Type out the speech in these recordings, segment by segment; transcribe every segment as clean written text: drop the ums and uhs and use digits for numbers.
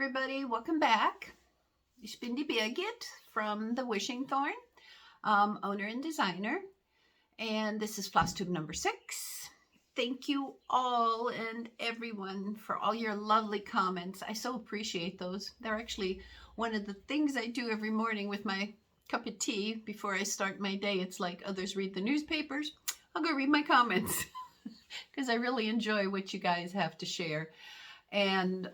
everybody, welcome back. Ich bin die Birgit from the Wishing Thorn, owner and designer, and this is Flosstube number 6. Thank you all and everyone for all your lovely comments. I so appreciate those. They're actually one of the things I do every morning with my cup of tea before I start my day. It's like others read the newspapers. I'll go read my comments because I really enjoy what you guys have to share. And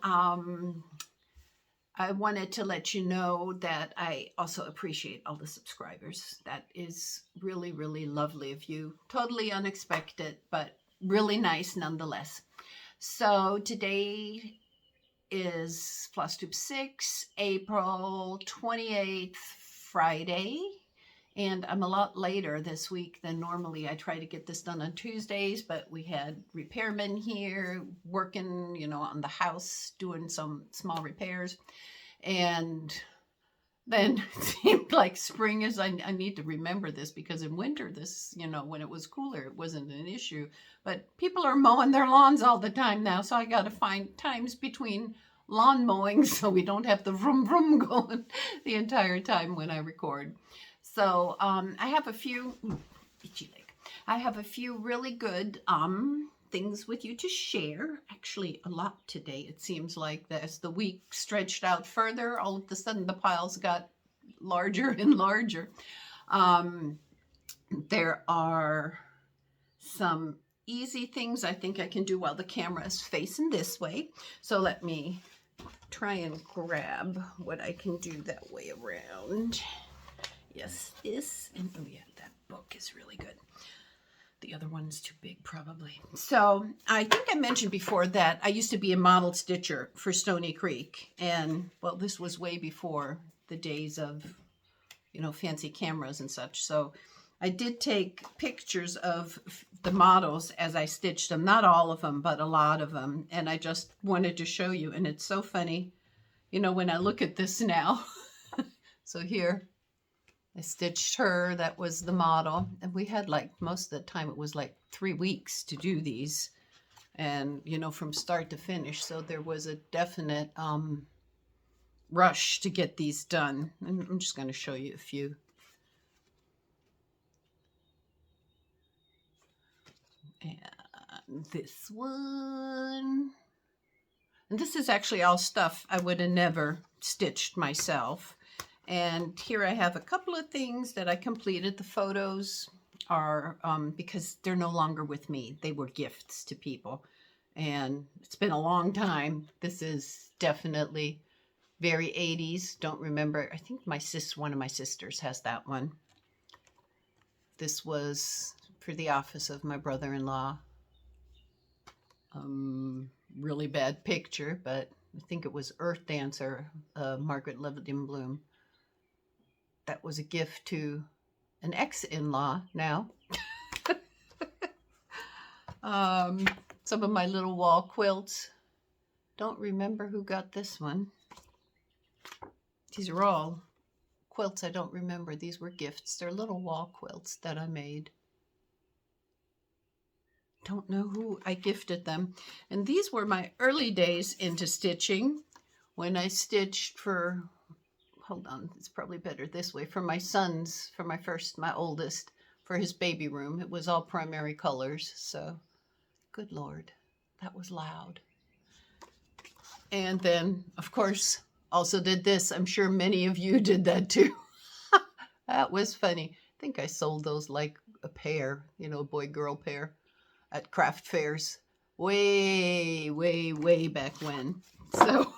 I wanted to let you know that I also appreciate all the subscribers. That is really, really lovely of you. Totally unexpected, but really nice nonetheless. So today is Flosstube 6, April 28th, Friday. And I'm a lot later this week than normally. I try to get this done on Tuesdays, but we had repairmen here working, on the house, doing some small repairs. And then it seemed like spring is, I need to remember this because in winter, this, when it was cooler, it wasn't an issue. But people are mowing their lawns all the time now. So I got to find times between lawn mowing so we don't have the vroom vroom going the entire time when I record. So I have a few, itchy leg. I have a few really good things with you to share. Actually, a lot today. It seems like that as the week stretched out further, all of a sudden the piles got larger and larger. There are some easy things I think I can do while the camera is facing this way. So let me try and grab what I can do that way around. Yes, this, and oh yeah, that book is really good. The other one's too big, probably. So I think I mentioned before that I used to be a model stitcher for Stony Creek. And, well, this was way before the days of, fancy cameras and such. So I did take pictures of the models as I stitched them. Not all of them, but a lot of them. And I just wanted to show you. And it's so funny, when I look at this now. So here. I stitched her, that was the model, and we had most of the time it was 3 weeks to do these and, from start to finish. So there was a definite rush to get these done. And I'm just going to show you a few. And this one. And this is actually all stuff I would have never stitched myself. And here I have a couple of things that I completed. The photos are, because they're no longer with me. They were gifts to people. And it's been a long time. This is definitely very 80s. Don't remember. I think one of my sisters has that one. This was for the office of my brother-in-law. Really bad picture, but I think it was Earth Dancer, Margaret Levitin Bloom. That was a gift to an ex-in-law now. Some of my little wall quilts. Don't remember who got this one. These are all quilts I don't remember. These were gifts. They're little wall quilts that I made. Don't know who I gifted them. And these were my early days into stitching when I stitched for... Hold on, it's probably better this way. For my sons, for my oldest, for his baby room. It was all primary colors, so good Lord, that was loud. And then, of course, also did this. I'm sure many of you did that too. That was funny. I think I sold those like a pair, a boy-girl pair at craft fairs way, way, way back when. So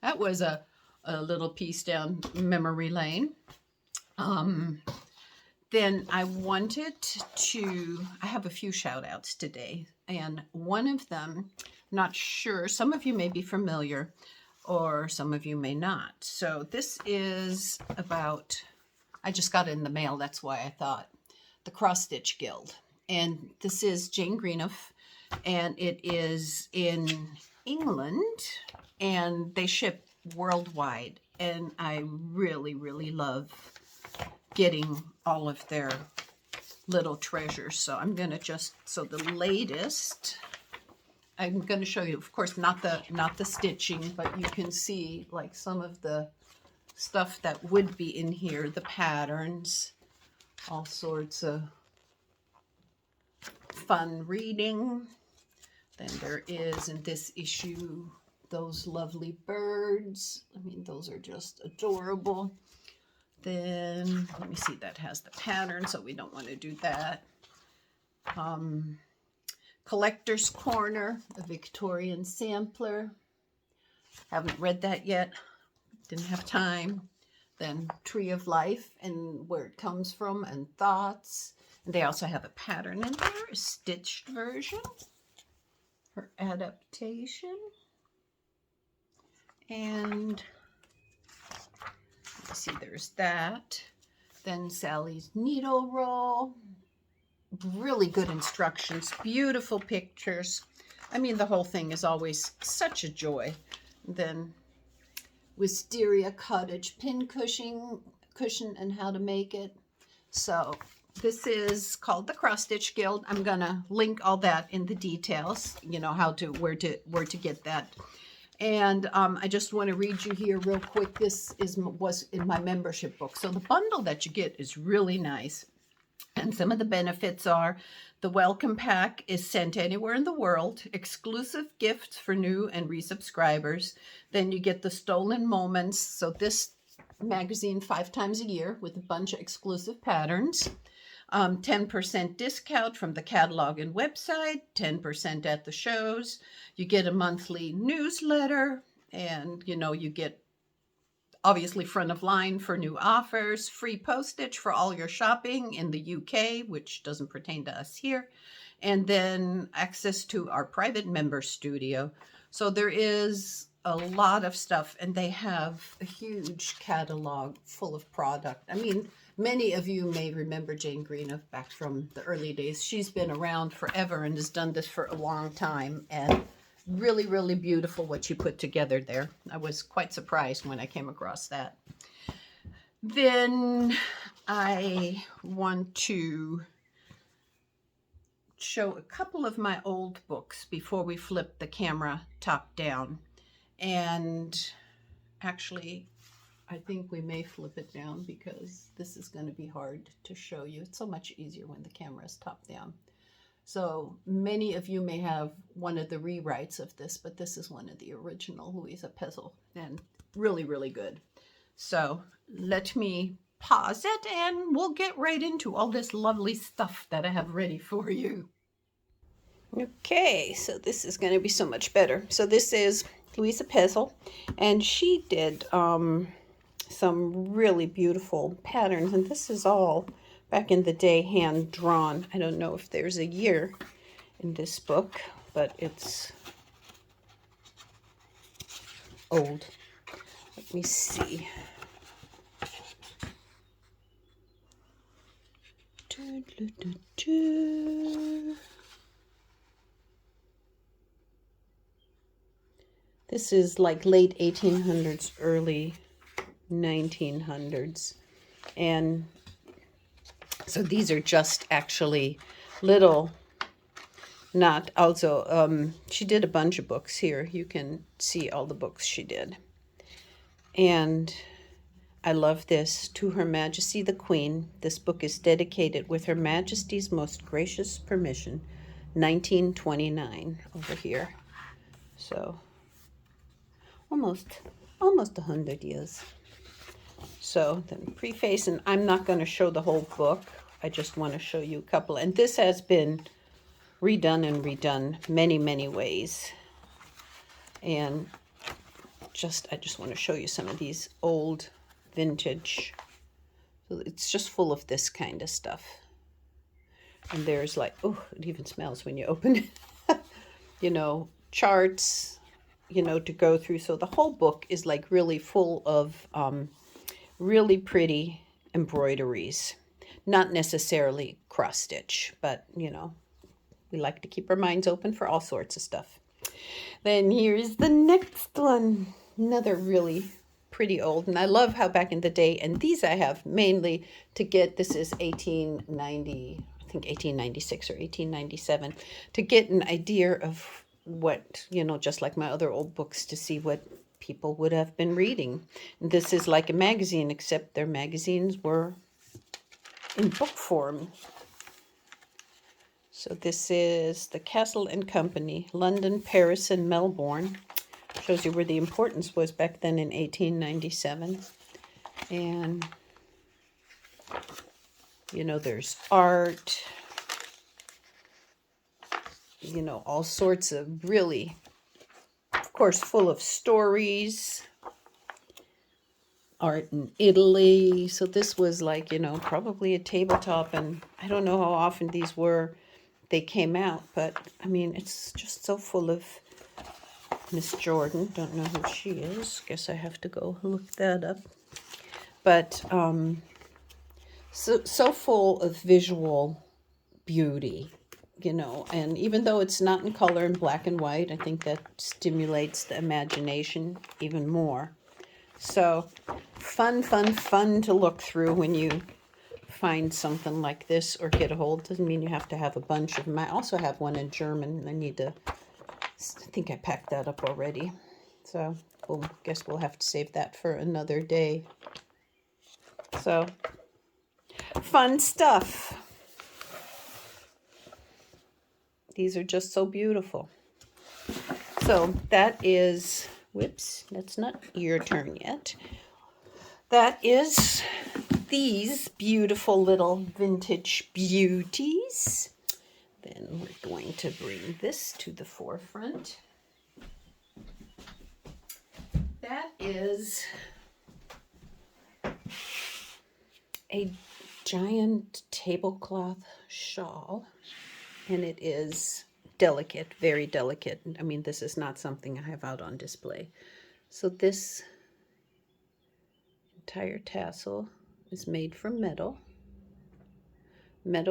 that was a little piece down memory lane. Then I wanted to, I have a few shout outs today, and one of them, not sure, some of you may be familiar or some of you may not. So this is about, I just got it in the mail, that's why I thought, the Cross Stitch Guild. And this is Jane Greenough, and it is in England, and they ship worldwide, and I really, really love getting all of their little treasures. So I'm going to so the latest I'm going to show you, of course, not the stitching, but you can see like some of the stuff that would be in here, the patterns, all sorts of fun reading. Then there is in this issue those lovely birds. I mean, those are just adorable. Then let me see, that has the pattern, so we don't want to do that. Collector's Corner, a Victorian sampler. Haven't read that yet. Didn't have time. Then Tree of Life and where it comes from and thoughts. And they also have a pattern in there, a stitched version. Her adaptation. And let's see, there's that. Then Sally's Needle Roll. Really good instructions, beautiful pictures. I mean, the whole thing is always such a joy. Then Wisteria Cottage pin cushion and how to make it. So this is called the Cross Stitch Guild. I'm gonna link all that in the details, you know, where to get that. And I just want to read you here real quick. This was in my membership book. So the bundle that you get is really nice. And some of the benefits are the welcome pack is sent anywhere in the world, exclusive gifts for new and resubscribers. Then you get the Stolen Moments. So this magazine 5 times a year with a bunch of exclusive patterns. 10% discount from the catalog and website, 10% at the shows. You get a monthly newsletter, and you know, you get obviously front of line for new offers, free postage for all your shopping in the UK, which doesn't pertain to us here, and then access to our private member studio. So there is a lot of stuff, and they have a huge catalog full of product. I mean, many of you may remember Jane Greenough back from the early days. She's been around forever and has done this for a long time, and really, really beautiful what you put together there. I was quite surprised when I came across that. Then I want to show a couple of my old books before we flip the camera top down. And actually, I think we may flip it down because this is going to be hard to show you. It's so much easier when the camera is top down. So many of you may have one of the rewrites of this, but this is one of the original Louisa Pezzle, and really, really good. So let me pause it and we'll get right into all this lovely stuff that I have ready for you. Okay, so this is going to be so much better. So this is Louisa Pezzle, and she did some really beautiful patterns, and this is all back in the day hand drawn. I don't know if there's a year in this book, but it's old. Let me see. This is like late 1800s, early 1900s. And so these are just actually little, not also, she did a bunch of books here. You can see all the books she did. And I love this. To Her Majesty the Queen. This book is dedicated with Her Majesty's most gracious permission. 1929 over here. So almost 100 years. So then preface, and I'm not going to show the whole book. I just want to show you a couple. And this has been redone and redone many, many ways. And I just want to show you some of these old vintage. So it's just full of this kind of stuff. And there's like, oh, it even smells when you open it. You know, charts, you know, to go through. So the whole book is like really full of really pretty embroideries. Not necessarily cross stitch, but you know, we like to keep our minds open for all sorts of stuff. Then here's the next one. Another really pretty old, and I love how back in the day, and these I have mainly to get, this is 1890, I think 1896 or 1897, to get an idea of what, just like my other old books, to see what people would have been reading. And this is like a magazine, except their magazines were in book form. So this is the Castle and Company, London, Paris, and Melbourne. Shows you where the importance was back then in 1897. And, there's art, all sorts of really, of course, full of stories. Art in Italy. So this was like, probably a tabletop, and I don't know how often they came out, but I mean, it's just so full of Miss Jordan. Don't know who she is. Guess I have to go look that up. But so full of visual beauty, and even though it's not in color and black and white, I think that stimulates the imagination even more. So fun to look through when you find something like this or get a hold. Doesn't mean you have to have a bunch of them. I also have one in German. I think I packed that up already. So guess we'll have to save that for another day. So fun stuff. These are just so beautiful. So that is, whoops, that's not your turn yet. That is these beautiful little vintage beauties. Then we're going to bring this to the forefront. That is a giant tablecloth shawl, and it is delicate, very delicate. I mean, this is not something I have out on display. So this entire tassel is made from metal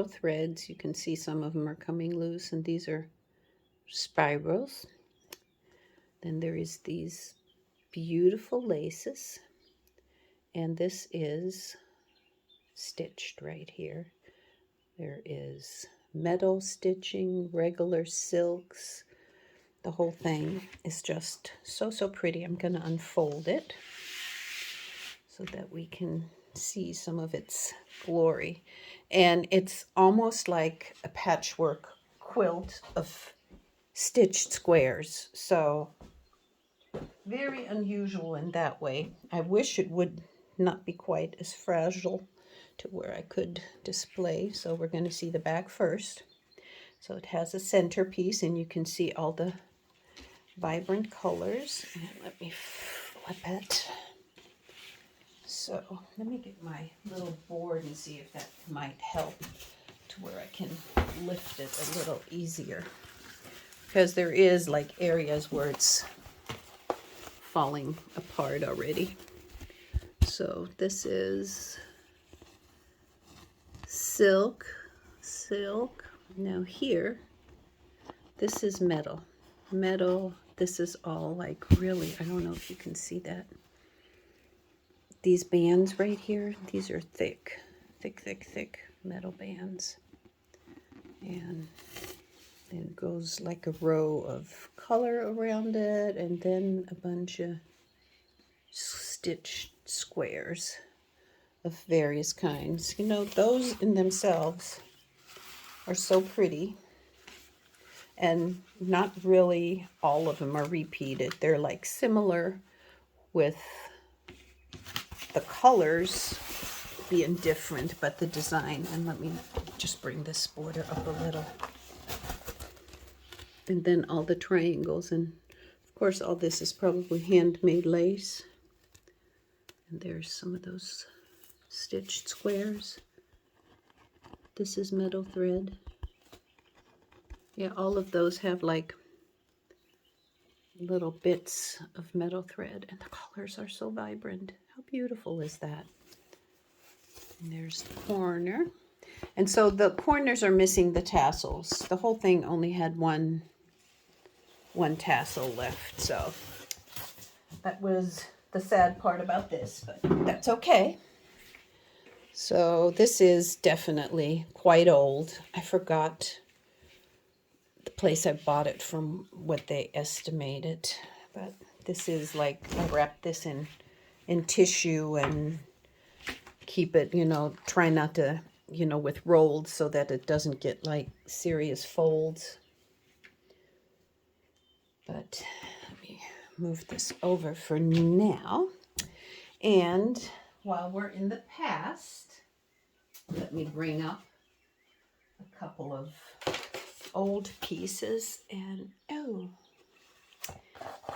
threads. You can see some of them are coming loose, and these are spirals. Then there is these beautiful laces, and this is stitched right here. There is metal stitching, regular silks. The whole thing is just so pretty. I'm going to unfold it so that we can see some of its glory. And it's almost like a patchwork quilt of stitched squares. So very unusual in that way. I wish it would not be quite as fragile to where I could display. So we're going to see the back first. So it has a centerpiece, and you can see all the vibrant colors. And let me flip it. So let me get my little board and see if that might help to where I can lift it a little easier. Because there is like areas where it's falling apart already. So this is silk. Now here, this is metal. This is all like really, I don't know if you can see that. These bands right here, these are thick metal bands. And then it goes like a row of color around it, and then a bunch of stitched squares of various kinds. Those in themselves are so pretty, and not really all of them are repeated. They're like similar, with the colors being different, but the design. And let me just bring this border up a little. And then all the triangles, and of course all this is probably handmade lace. And there's some of those stitched squares. This is metal thread. Yeah, all of those have like little bits of metal thread, and the colors are so vibrant. How beautiful is that? And there's the corner. And so the corners are missing the tassels. The whole thing only had one tassel left. So that was the sad part about this, but that's okay. So this is definitely quite old. I forgot the place I bought it from what they estimated. But this is like, I wrap this in tissue and keep it, you know, try not to, you know, with rolled so that it doesn't get like serious folds. But let me move this over for now. And while we're in the past, let me bring up a couple of old pieces. And oh,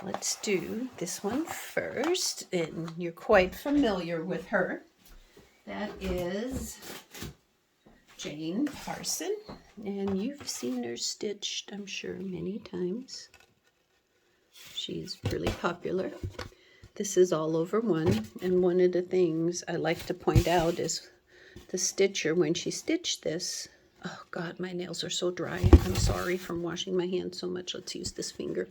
let's do this one first. And you're quite familiar with her. That is Jane Parson. And you've seen her stitched, I'm sure, many times. She's really popular. This is all over one, and one of the things I like to point out is the stitcher, when she stitched this, oh God, my nails are so dry. I'm sorry from washing my hands so much. Let's use this finger.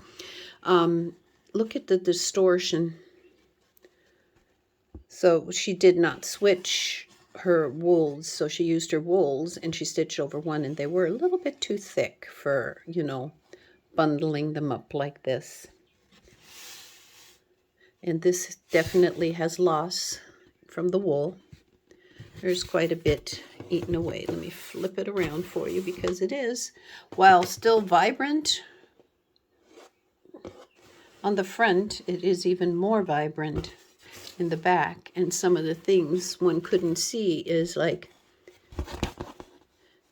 Look at the distortion. So she did not switch her wools, so she used her wools and she stitched over one, and they were a little bit too thick for, you know, bundling them up like this. And this definitely has loss from the wool. There's quite a bit eaten away. Let me flip it around for you because it is, while still vibrant, on the front, it is even more vibrant in the back. And some of the things one couldn't see is like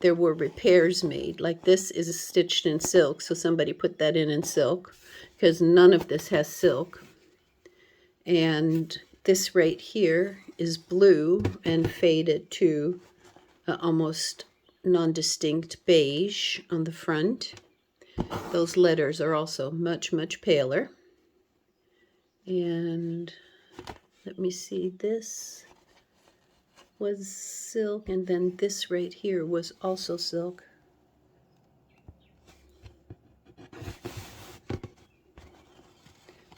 there were repairs made. Like this is stitched in silk, so somebody put that in silk because none of this has silk. And this right here is blue and faded to almost non-distinct beige on the front. Those letters are also much, much paler. And let me see, this was silk, and then this right here was also silk.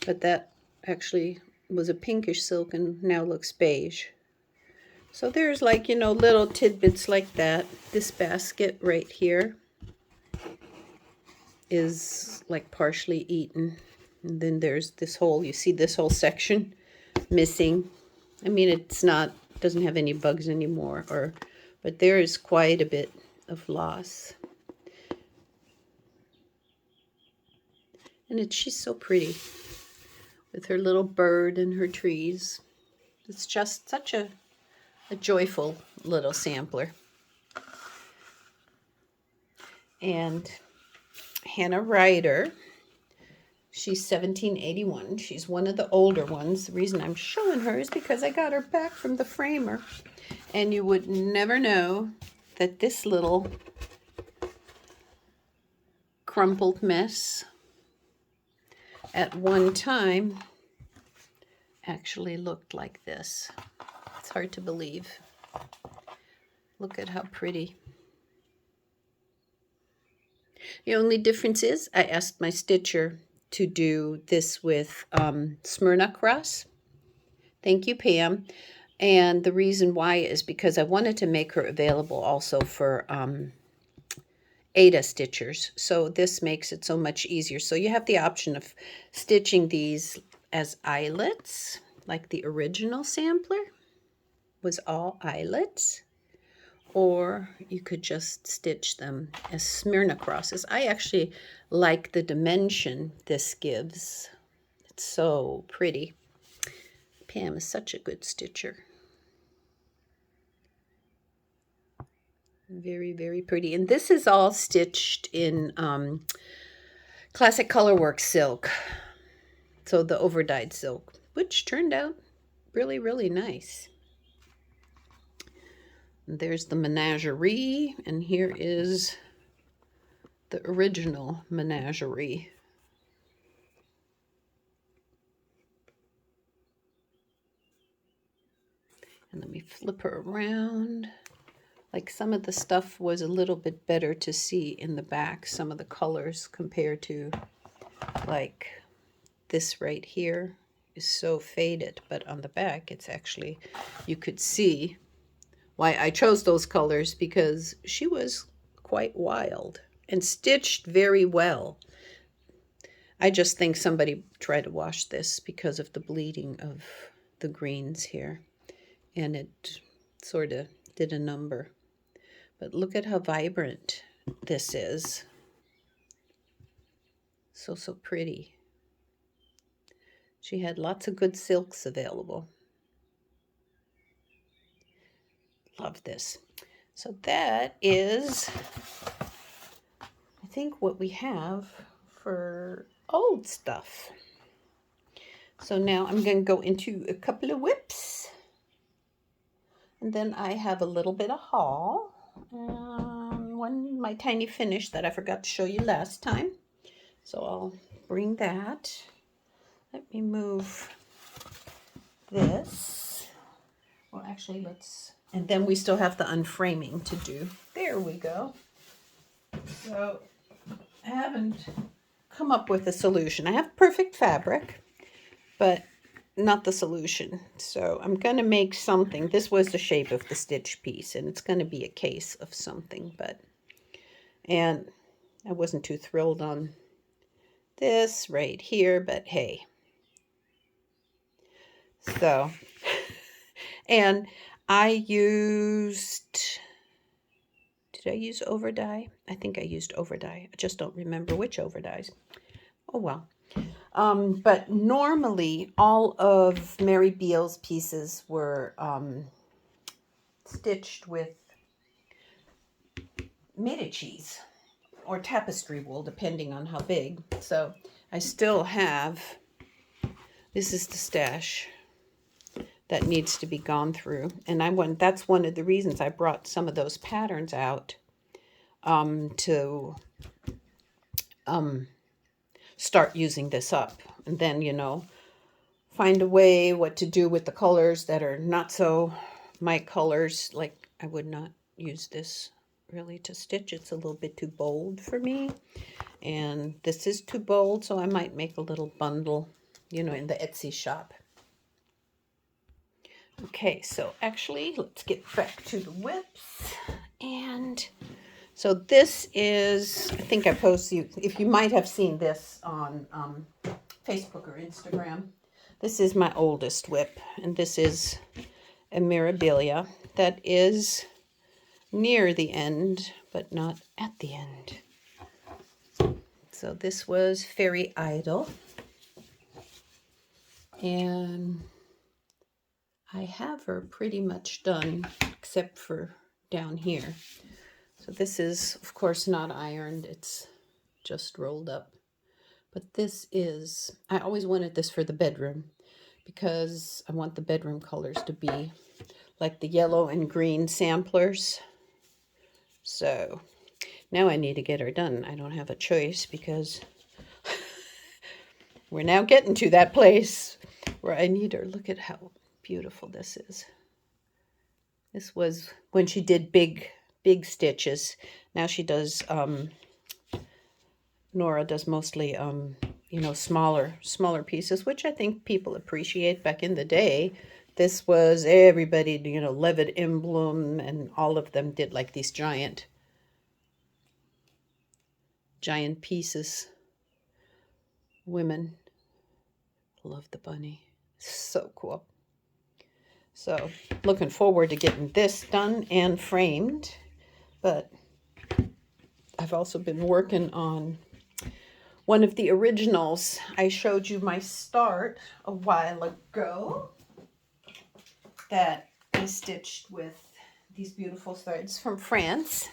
But that actually was a pinkish silk and now looks beige. So there's like, you know, little tidbits like that. This basket right here is like partially eaten. And then there's this whole, you see this whole section missing. I mean, it's not, doesn't have any bugs anymore, but there is quite a bit of loss. And she's so pretty with her little bird and her trees. It's just such a joyful little sampler. And Hannah Ryder, she's 1781. She's one of the older ones. The reason I'm showing her is because I got her back from the framer. And you would never know that this little crumpled mess at one time actually looked like this. It's hard to believe. Look at how pretty. The only difference is I asked my stitcher to do this with Smyrna cross. Thank you, Pam. And the reason why is because I wanted to make her available also for Ada stitchers. So this makes it so much easier. So you have the option of stitching these as eyelets, like the original sampler was all eyelets, or you could just stitch them as Smyrna crosses. I actually like the dimension this gives. It's so pretty. Pam is such a good stitcher. Very, very pretty. And this is all stitched in Classic Colorworks silk. So the overdyed silk, which turned out really, really nice. And there's the menagerie, and here is the original menagerie. And let me flip her around. Like some of the stuff was a little bit better to see in the back, some of the colors compared to like this right here is so faded, but on the back it's actually, you could see why I chose those colors, because she was quite wild. and stitched very well. I just think somebody tried to wash this because of the bleeding of the greens here, and it sort of did a number. But look at how vibrant this is. So pretty. She had lots of good silks available. Love this. So that is, I think, what we have for old stuff. So now I'm going to go into a couple of whips. And then I have a little bit of haul. My tiny finish that I forgot to show you last time. So I'll bring that. Let me move this. Well, actually, let's... And then we still have the unframing to do. There we go. So I haven't come up with a solution. I have perfect fabric, but not the solution. So I'm going to make something. This was the shape of the stitch piece, and it's going to be a case of something. And I wasn't too thrilled on this right here, but hey. So, and I used, did I use over dye? I think I used over dye. I just don't remember which over dyes. Oh well. But normally all of Mary Beale's pieces were stitched with Medicis or tapestry wool, depending on how big. So I still have, this is the stash that needs to be gone through. And that's one of the reasons I brought some of those patterns out to start using this up. And then, you know, find a way what to do with the colors that are not so my colors. Like, I would not use this really to stitch. It's a little bit too bold for me. And this is too bold, so I might make a little bundle, you know, in the Etsy shop. Okay, so actually, let's get back to the whips. And so this is, I think I posted, if you might have seen this on Facebook or Instagram. This is my oldest whip, and this is a Mirabilia that is near the end, but not at the end. So this was Fairy Idol. And I have her pretty much done, except for down here. So this is, of course, not ironed. It's just rolled up. But this is, I always wanted this for the bedroom because I want the bedroom colors to be like the yellow and green samplers. So now I need to get her done. I don't have a choice because we're now getting to that place where I need her. Look at how beautiful this is. This was when she did big stitches. Now she does, Nora does mostly, you know, smaller pieces, which I think people appreciate. Back in the day, this was everybody, you know, Levitt Emblem, and all of them did like these giant pieces. Women love the bunny. So cool. So looking forward to getting this done and framed. But I've also been working on one of the originals. I showed you my start a while ago that I stitched with these beautiful threads from France.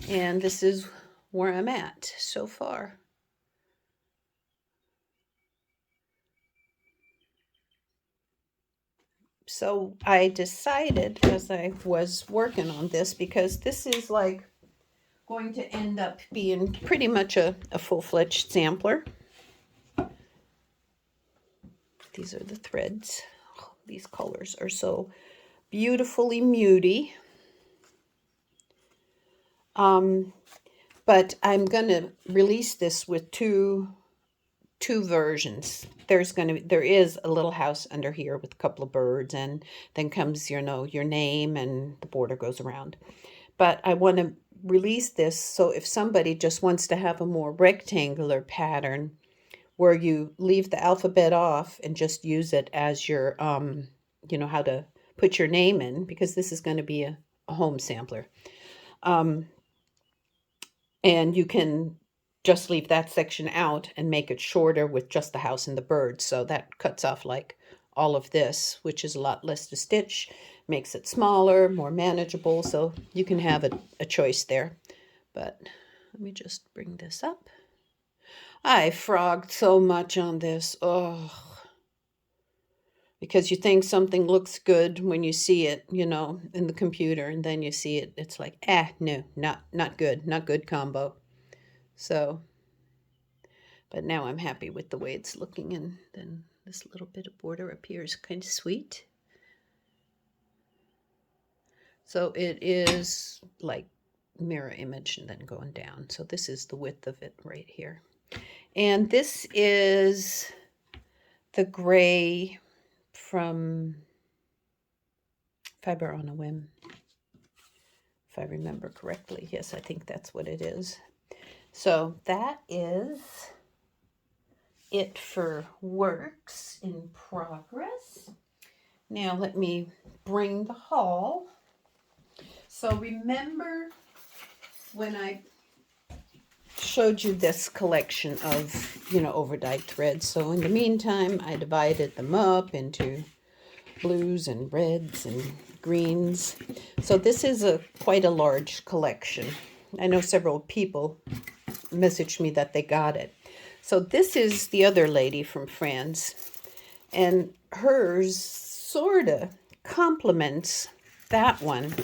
And this is where I'm at so far. So I decided as I was working on this, because this is like going to end up being pretty much a full-fledged sampler. These are the threads. Oh, these colors are so beautifully muty. But I'm going to release this with two versions. There is a little house under here with a couple of birds, and then comes, you know, your name, and the border goes around. but I want to release this so if somebody just wants to have a more rectangular pattern where you leave the alphabet off and just use it as your, how to put your name in, because this is going to be a home sampler. And you can just leave that section out and make it shorter with just the house and the birds. So that cuts off like all of this, which is a lot less to stitch, makes it smaller, more manageable. So you can have a choice there. But let me just bring this up. I frogged so much on this. Oh, because you think something looks good when you see it, in the computer, and then you see it. It's like, no, not good, not good combo. So, but now I'm happy with the way it's looking, and then this little bit of border appears kind of sweet. So it is like mirror image and then going down. So this is the width of it right here. And this is the gray from Fiber on a Whim, if I remember correctly. Yes, I think that's what it is. So that is it for works in progress. Now let me bring the haul. So remember when I showed you this collection of, overdyed threads. So in the meantime, I divided them up into blues and reds and greens. So this is quite a large collection. I know several people messaged me that they got it. So this is the other lady from France, and hers sort of complements that one.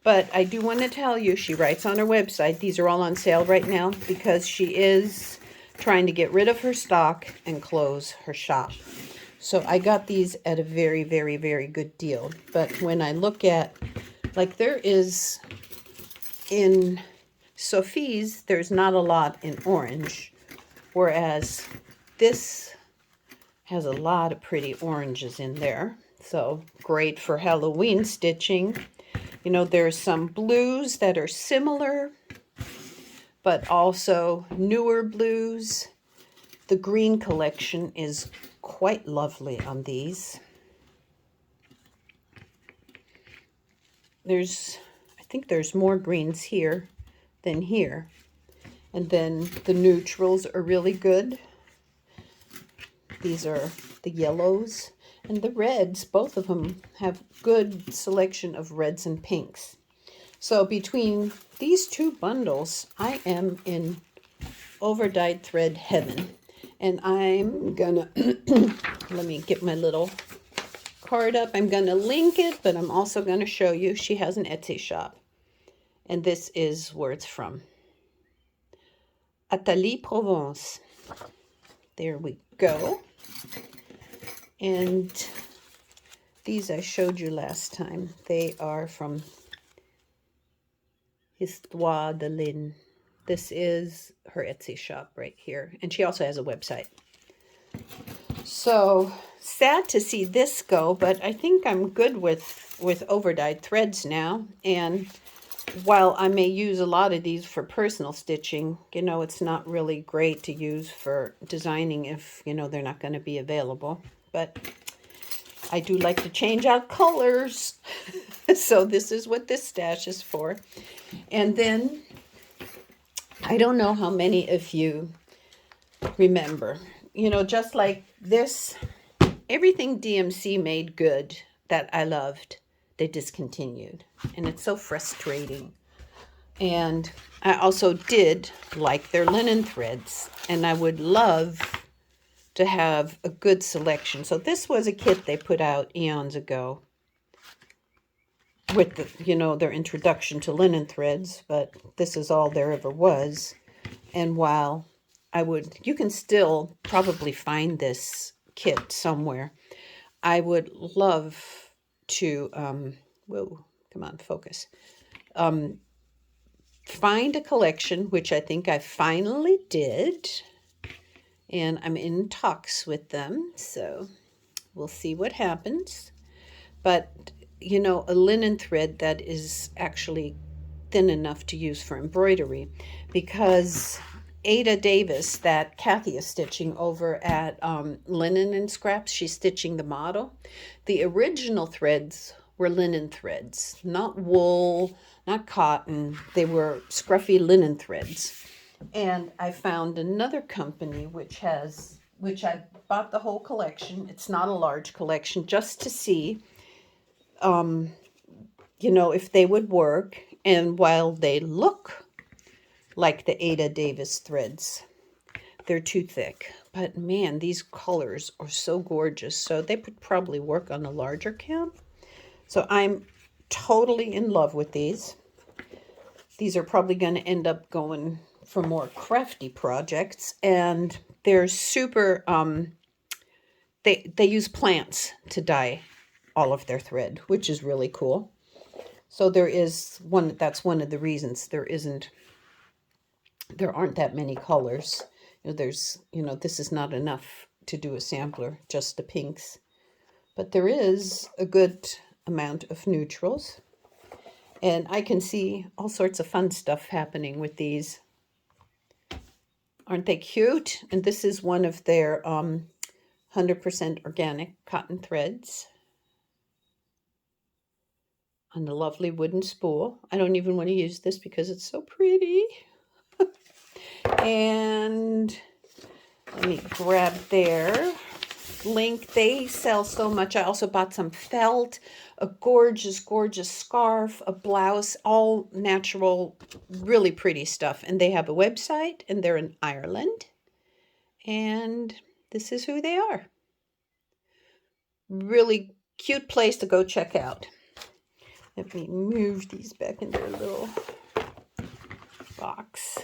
But I do want to tell you, she writes on her website, these are all on sale right now because she is trying to get rid of her stock and close her shop. So I got these at a very, very, very good deal. But when I look at, like there is, in Sophie's, there's not a lot in orange, whereas this has a lot of pretty oranges in there. So great for Halloween stitching. There's some blues that are similar, but also newer blues. The green collection is quite lovely on these. I think there's more greens here than here. And then the neutrals are really good. These are the yellows. And the reds, both of them have good selection of reds and pinks. So between these two bundles, I am in overdyed thread heaven. And I'm gonna, let me get my little card up. I'm gonna link it, but I'm also gonna show you, she has an Etsy shop. And this is where it's from. Atelier Provence. There we go. And these I showed you last time. They are from Histoire de Lynn. This is her Etsy shop right here. And she also has a website. So sad to see this go, but I think I'm good with overdyed threads now. And while I may use a lot of these for personal stitching, it's not really great to use for designing if, they're not going to be available. But I do like to change out colors. So this is what this stash is for. And then, I don't know how many of you remember, just like this, everything DMC made good that I loved, they discontinued. And it's so frustrating. And I also did like their linen threads. And I would love to have a good selection. So this was a kit they put out eons ago with their introduction to linen threads, but this is all there ever was. And while you can still probably find this kit somewhere, I would love to, whoa, come on, focus. Find a collection, which I think I finally did. And I'm in talks with them, so we'll see what happens. But, a linen thread that is actually thin enough to use for embroidery, because Ada Davis, that Kathy is stitching over at Linen and Scraps, she's stitching the model. The original threads were linen threads, not wool, not cotton. They were scruffy linen threads. And I found another company which I bought the whole collection. It's not a large collection, just to see, if they would work. And while they look like the Ada Davis threads, they're too thick. But man, these colors are so gorgeous. So they would probably work on a larger count. So I'm totally in love with these. These are probably going to end up going for more crafty projects. And they're super, they use plants to dye all of their thread, which is really cool. So that's one of the reasons there aren't that many colors. This is not enough to do a sampler, just the pinks. But there is a good amount of neutrals. And I can see all sorts of fun stuff happening with these. Aren't they cute? And this is one of their 100% organic cotton threads on the lovely wooden spool. I don't even want to use this because it's so pretty. And let me grab their link. They sell so much. I also bought some felt, a gorgeous, gorgeous scarf, a blouse, all natural, really pretty stuff. And they have a website, and they're in Ireland. And this is who they are. Really cute place to go check out. Let me move these back in their little box.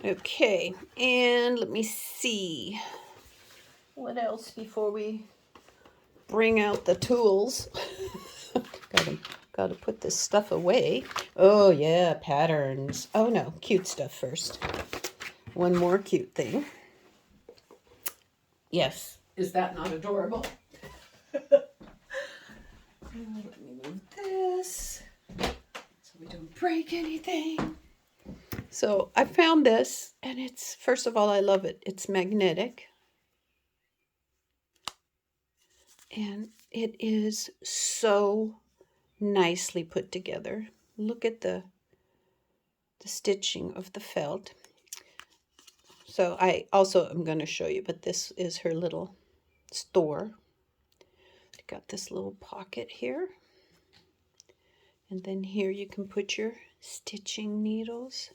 Okay, and let me see what else before we bring out the tools. Gotta put this stuff away. Oh yeah, patterns. Oh no, cute stuff first. One more cute thing. Yes, is that not adorable? Let me move this so we don't break anything. So I found this, and it's, first of all, I love it. It's magnetic. And it is so nicely put together. Look at the stitching of the felt. So I also am going to show you, but this is her little store. Got this little pocket here. And then here you can put your stitching needles.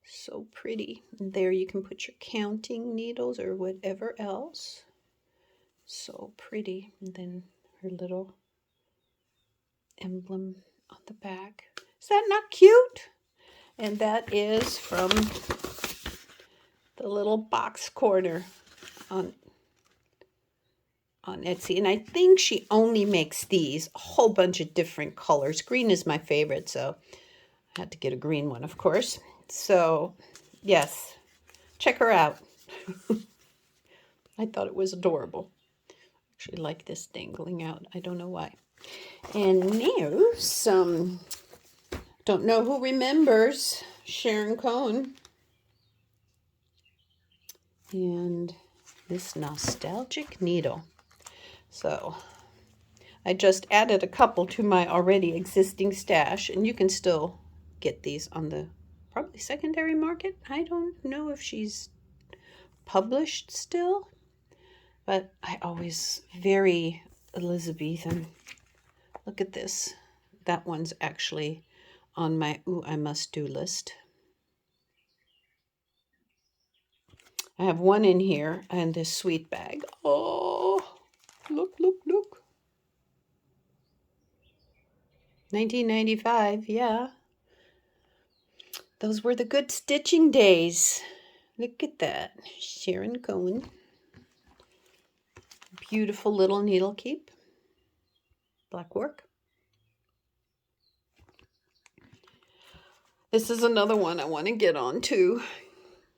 So pretty. And there you can put your counting needles or whatever else. So pretty. And then her little emblem on the back. Is that not cute? And that is from the little box corner on Etsy. And I think she only makes these, a whole bunch of different colors. Green is my favorite, so I had to get a green one, of course. So, yes, check her out. I thought it was adorable. Actually like this dangling out. I don't know why. And now don't know who remembers Sharon Cohen. And this nostalgic needle. So I just added a couple to my already existing stash, and you can still get these on the probably secondary market. I don't know if she's published still, but I always very Elizabethan. Look at this. That one's actually on my I must do list. I have one in here and this sweet bag. Oh, look, look, look. 1995, yeah. Those were the good stitching days. Look at that. Sharon Cohen. Beautiful little needle keep. Black work. This is another one I want to get on too.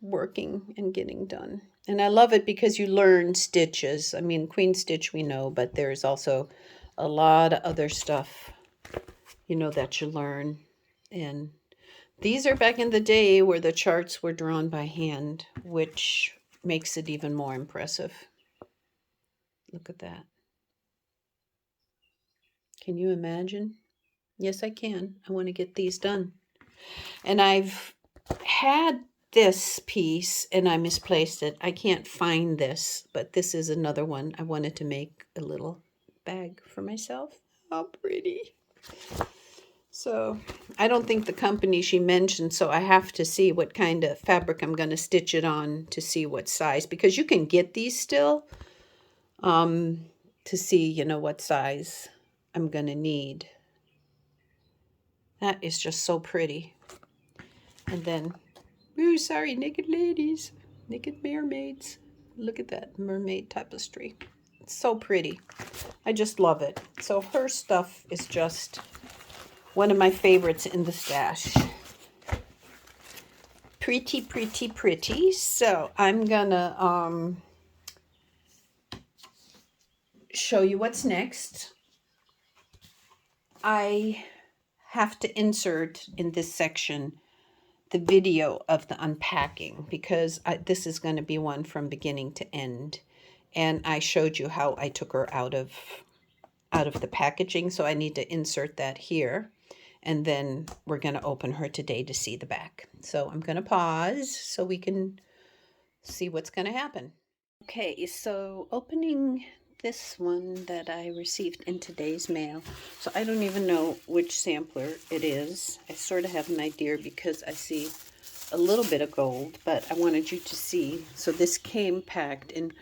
working and getting done. And I love it because you learn stitches. I mean, queen stitch we know, but there's also a lot of other stuff, you know, that you learn. And these are back in the day where the charts were drawn by hand, which makes it even more impressive. Look at that. Can you imagine? Yes, I can. I want to get these done. And I've had this piece and I misplaced it. I can't find this, but this is another one. I wanted to make a little bag for myself. How pretty. So I don't think the company she mentioned, so I have to see what kind of fabric I'm going to stitch it on to see what size, because you can get these still to see, you know, what size I'm going to need. That is just so pretty. And then, ooh, sorry, naked ladies, naked mermaids. Look at that mermaid tapestry. It's so pretty. I just love it. So her stuff is just one of my favorites in the stash. Pretty, pretty, pretty. So I'm gonna show you what's next. I have to insert in this section the video of the unpacking, because this is going to be one from beginning to end. And I showed you how I took her out of the packaging, so I need to insert that here. And then we're going to open her today to see the back. So I'm going to pause so we can see what's going to happen. Okay, so opening this one that I received in today's mail. So I don't even know which sampler it is. I sort of have an idea because I see a little bit of gold, but I wanted you to see. So this came packed in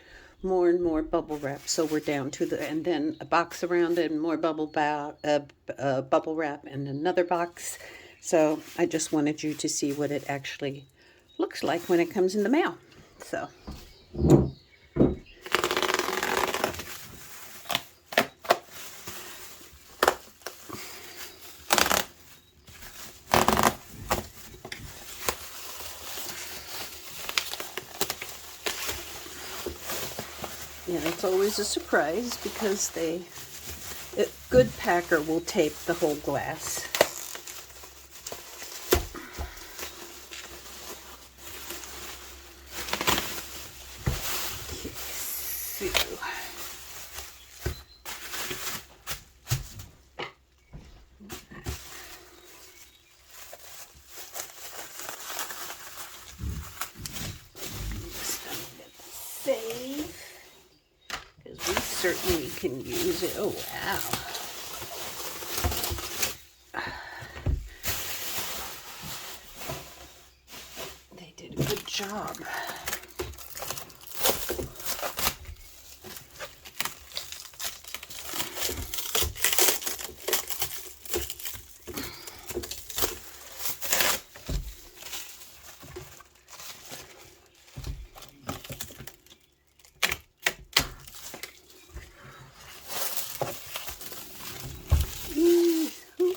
more and more bubble wrap. So we're down to the, and then a box around it and more bubble wrap and another box. So I just wanted you to see what it actually looks like when it comes in the mail. So yeah, it's always a surprise because a good packer will tape the whole glass. Save, because we certainly can use it. Oh, wow. They did a good job.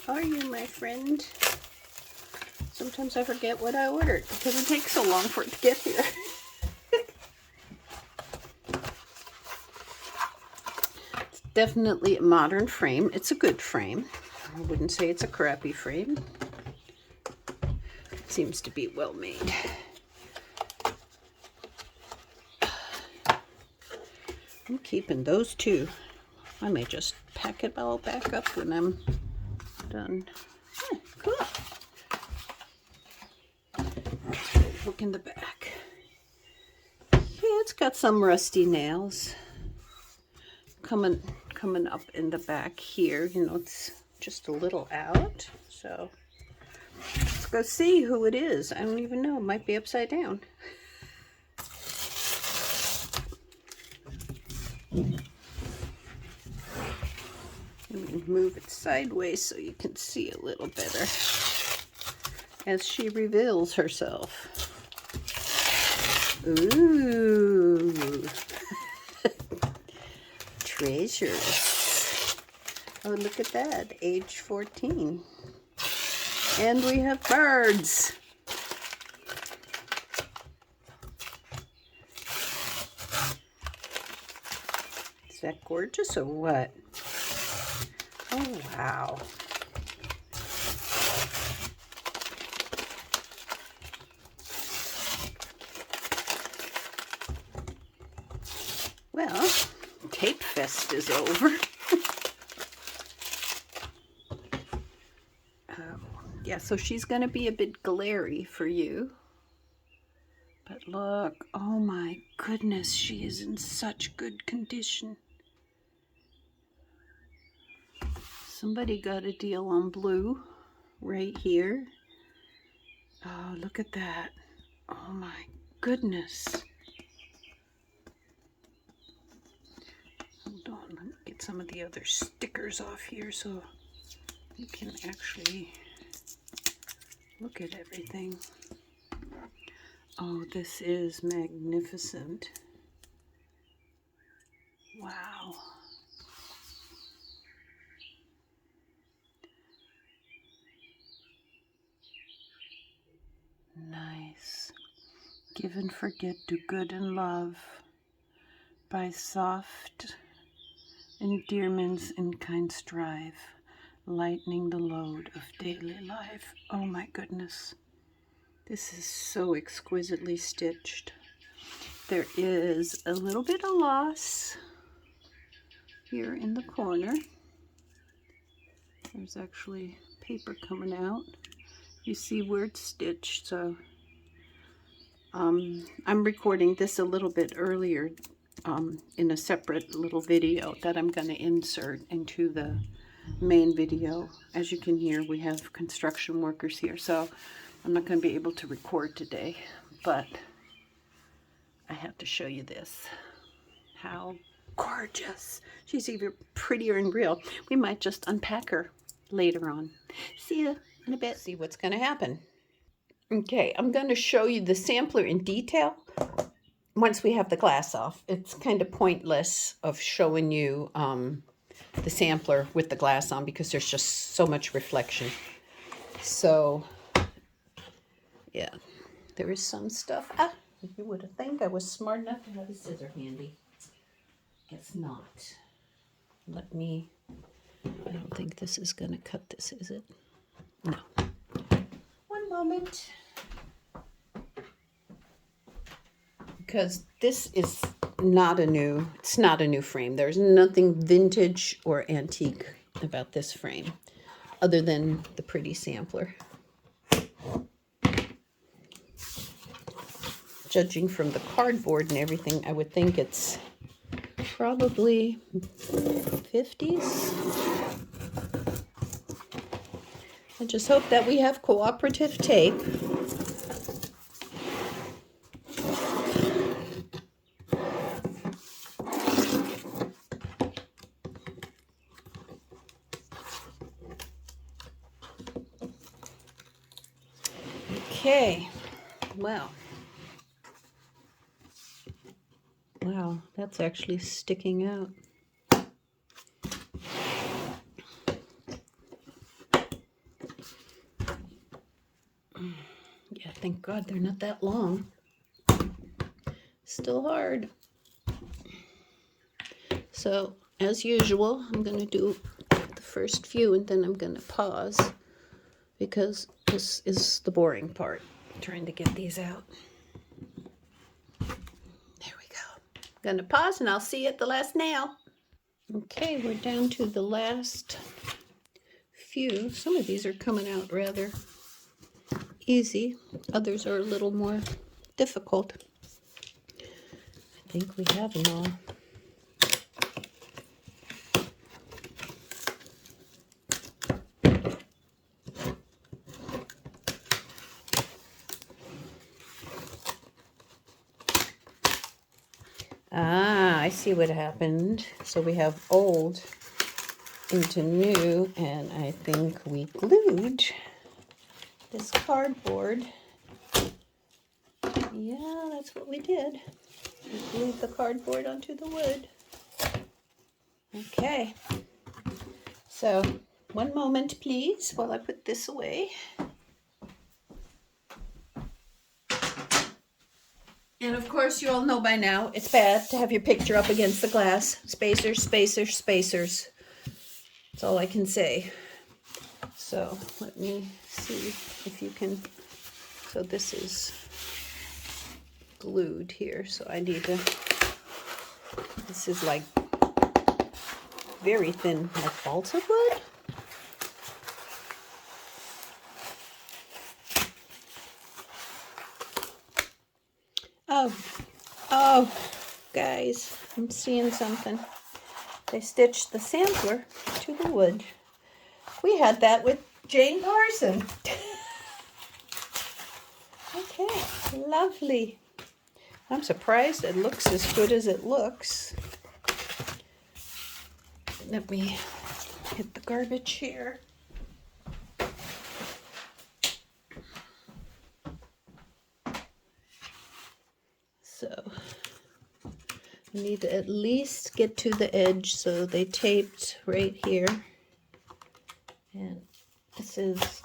Are you, my friend? Sometimes I forget what I ordered because it takes so long for it to get here. It's definitely a modern frame. It's a good frame. I wouldn't say it's a crappy frame. It seems to be well made. I'm keeping those two. I may just pack it all back up when I'm done. Yeah, cool. Look in the back. Yeah, it's got some rusty nails coming up in the back here. You know, it's just a little out. So let's go see who it is. I don't even know. It might be upside down. Let me move it sideways so you can see a little better as she reveals herself. Ooh. Treasures. Oh, look at that. Age 14. And we have birds. Is that gorgeous or what? Oh, wow. Well, Tape Fest is over. Yeah, so she's going to be a bit glary for you. But look, oh my goodness, she is in such good condition. Somebody got a deal on blue right here. Oh, look at that. Oh my goodness. Hold on, let me get some of the other stickers off here so you can actually look at everything. Oh, this is magnificent. Wow. Nice. Give and forget, do good and love. By soft endearments and kind strive, lightening the load of daily life. Oh my goodness. This is so exquisitely stitched. There is a little bit of loss here in the corner. There's actually paper coming out. You see where it's stitched, so I'm recording this a little bit earlier in a separate little video that I'm going to insert into the main video. As you can hear, we have construction workers here, so I'm not going to be able to record today, but I have to show you this. How gorgeous. She's even prettier in real. We might just unpack her later on. See you in a bit. See what's going to happen. Okay, I'm going to show you the sampler in detail once we have the glass off. It's kind of pointless of showing you the sampler with the glass on because there's just so much reflection. So, yeah, there is some stuff. Ah, you would have think I was smart enough to have a scissor handy. Guess not. Let me, I don't think this is going to cut this, is it? No. One moment. Because this is not a new, it's not a new frame. There's nothing vintage or antique about this frame other than the pretty sampler. Judging from the cardboard and everything, I would think it's probably 50s. I just hope that we have cooperative tape. Okay, well, wow, that's actually sticking out. Yeah, thank God they're not that long. Still hard. So, as usual, I'm going to do the first few and then I'm going to pause because this is the boring part, trying to get these out. There we go. I'm going to pause and I'll see you at the last nail. Okay, we're down to the last few. Some of these are coming out rather easy. Others are a little more difficult. I think we have them all. Ah, I see what happened. So we have old into new, and I think we glued this cardboard. Yeah, that's what we did. We glued the cardboard onto the wood. Okay. So, one moment, please, while I put this away. And of course, you all know by now, it's bad to have your picture up against the glass. Spacers, spacers, spacers. That's all I can say. So let me see if you can, so this is glued here, so I need to, this is like very thin, like balsa wood. Oh, guys, I'm seeing something. They stitched the sampler to the wood. We had that with Jane Carson. Okay, lovely. I'm surprised it looks as good as it looks. Let me hit the garbage here. So I need to at least get to the edge, so they taped right here. And this is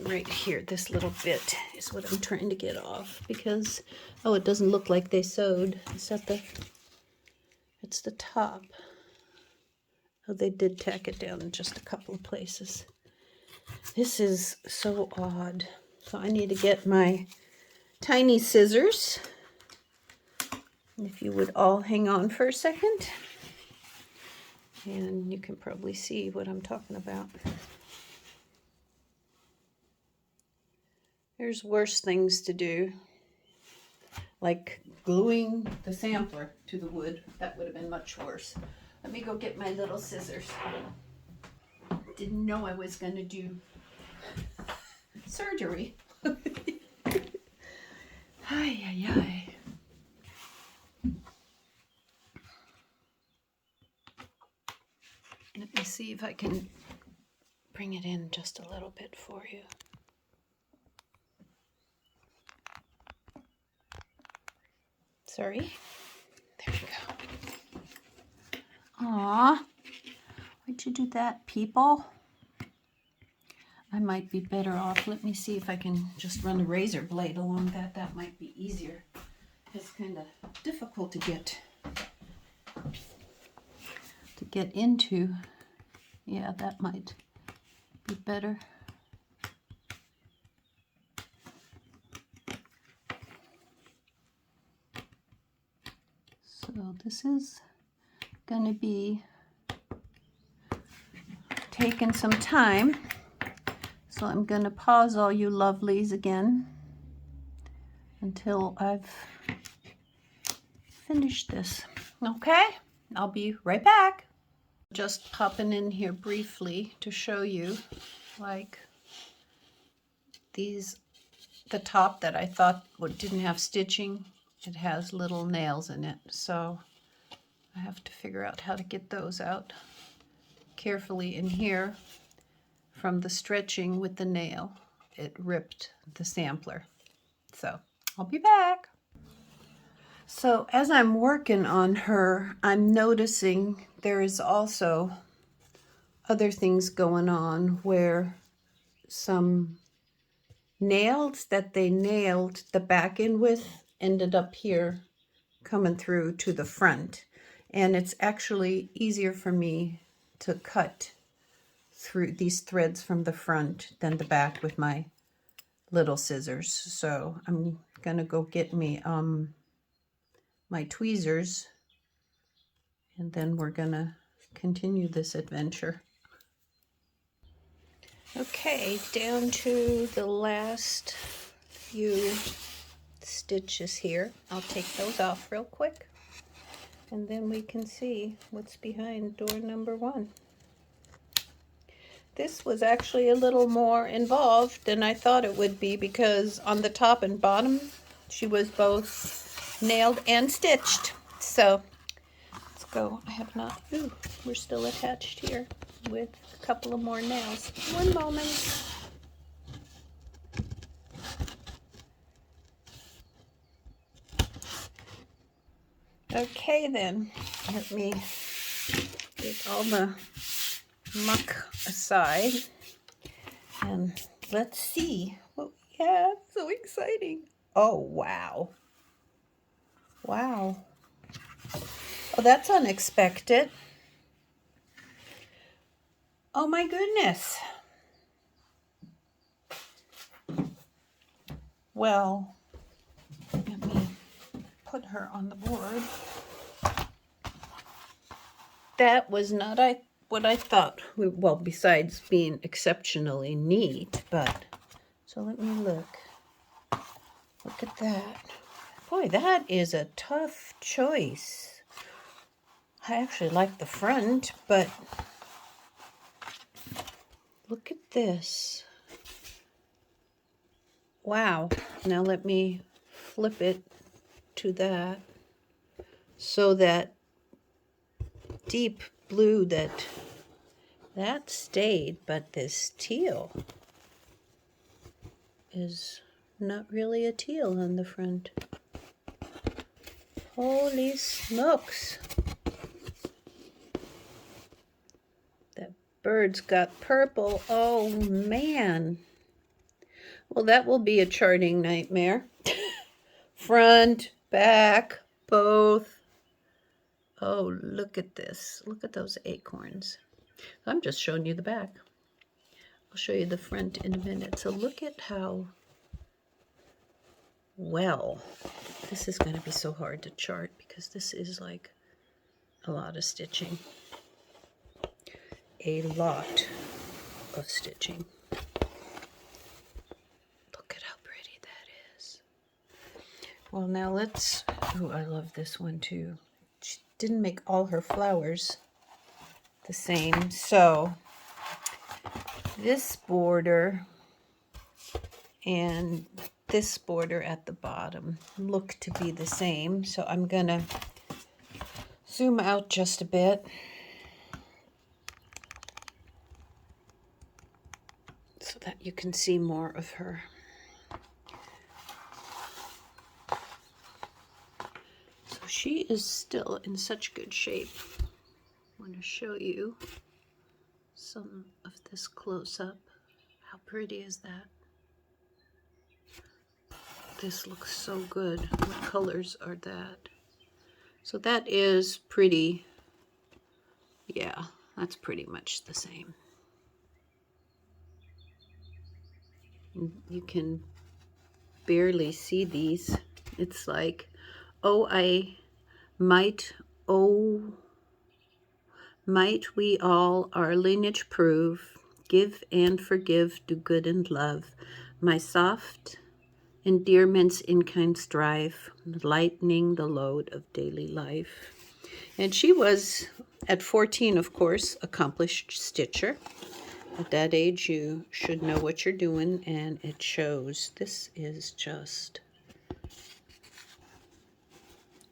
right here, this little bit is what I'm trying to get off because, oh, it doesn't look like they sewed. Is that it's the top. Oh, they did tack it down in just a couple of places. This is so odd. So I need to get my tiny scissors. If you would all hang on for a second. And you can probably see what I'm talking about. There's worse things to do, like gluing the sampler to the wood. That would have been much worse. Let me go get my little scissors. Didn't know I was going to do surgery. Ay, ay, ay. Let me see if I can bring it in just a little bit for you. Sorry. There we go. Aw. Why'd you do that, people? I might be better off. Let me see if I can just run a razor blade along that. That might be easier. It's kind of difficult to get into. Yeah, that might be better. So this is going to be taking some time. So I'm going to pause all you lovelies again until I've finished this. Okay, I'll be right back. Just popping in here briefly to show you, like these, the top that I thought didn't have stitching, it has little nails in it. So I have to figure out how to get those out carefully. In here, from the stretching with the nail, it ripped the sampler. So I'll be back. So as I'm working on her, I'm noticing there is also other things going on where some nails that they nailed the back end with ended up here coming through to the front. And it's actually easier for me to cut through these threads from the front than the back with my little scissors. So I'm gonna go get me my tweezers, and then we're gonna continue this adventure. Okay, down to the last few stitches here. I'll take those off real quick, and then we can see what's behind door number 1. This was actually a little more involved than I thought it would be, because on the top and bottom she was both nailed and stitched. So let's go. I have not, ooh, we're still attached here with a couple of more nails. One moment. Okay then, let me get all the muck aside and let's see what we have. So exciting. Oh wow, Wow. Oh, that's unexpected. Oh my goodness. Well, let me put her on the board. That was not what I thought. Well, besides being exceptionally neat, but so let me look. Look at that. Boy, that is a tough choice. I actually like the front, but look at this. Wow. Now let me flip it to that so that deep blue that stayed, but this teal is not really a teal on the front. Holy smokes. That bird's got purple. Oh man. Well, that will be a charting nightmare. Front, back, both. Oh, look at this. Look at those acorns. I'm just showing you the back. I'll show you the front in a minute. So look at how well. This is going to be so hard to chart because this is like a lot of stitching. A lot of stitching. Look at how pretty that is. Well, now let's... Oh, I love this one too. She didn't make all her flowers the same, so this border and this border at the bottom look to be the same, so I'm gonna zoom out just a bit so that you can see more of her. So she is still in such good shape. I want to show you some of this close up. How pretty is that? This looks so good. What colors are that? So that is pretty, yeah, that's pretty much the same. You can barely see these. It's like, oh, might we all our lineage prove, give and forgive, do good and love, my soft endearments in kind strive, lightening the load of daily life. And she was, at 14, of course, accomplished stitcher. At that age, you should know what you're doing, and it shows. This is just...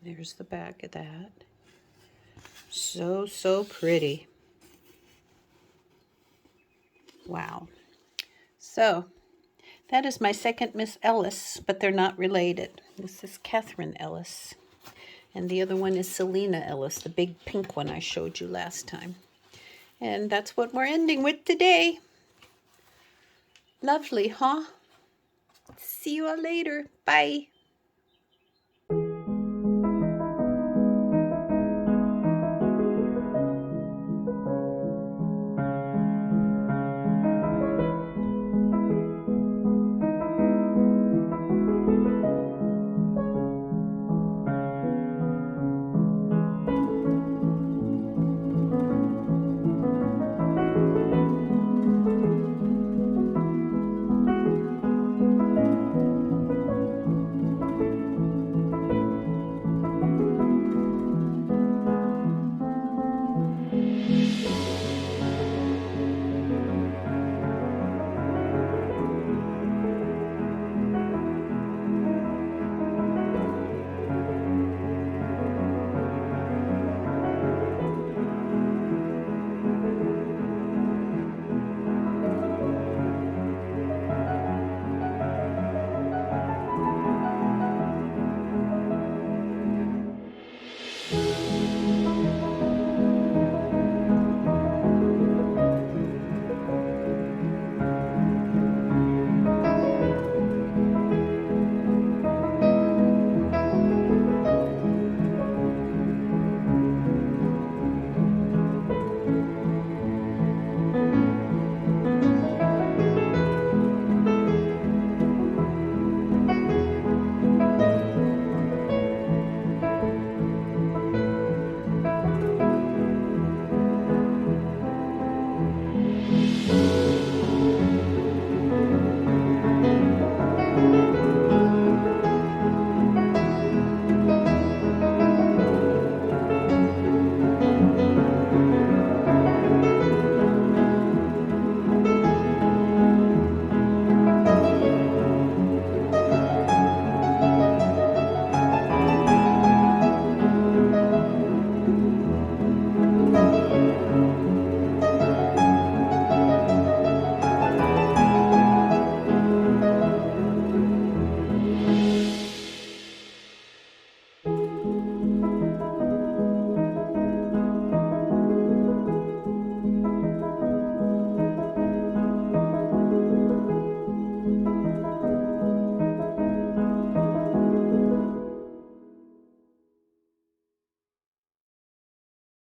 There's the back of that. So, so pretty. Wow. So, that is my second Miss Ellis, but they're not related. This is Catherine Ellis. And the other one is Selena Ellis, the big pink one I showed you last time. And that's what we're ending with today. Lovely, huh? See you all later. Bye.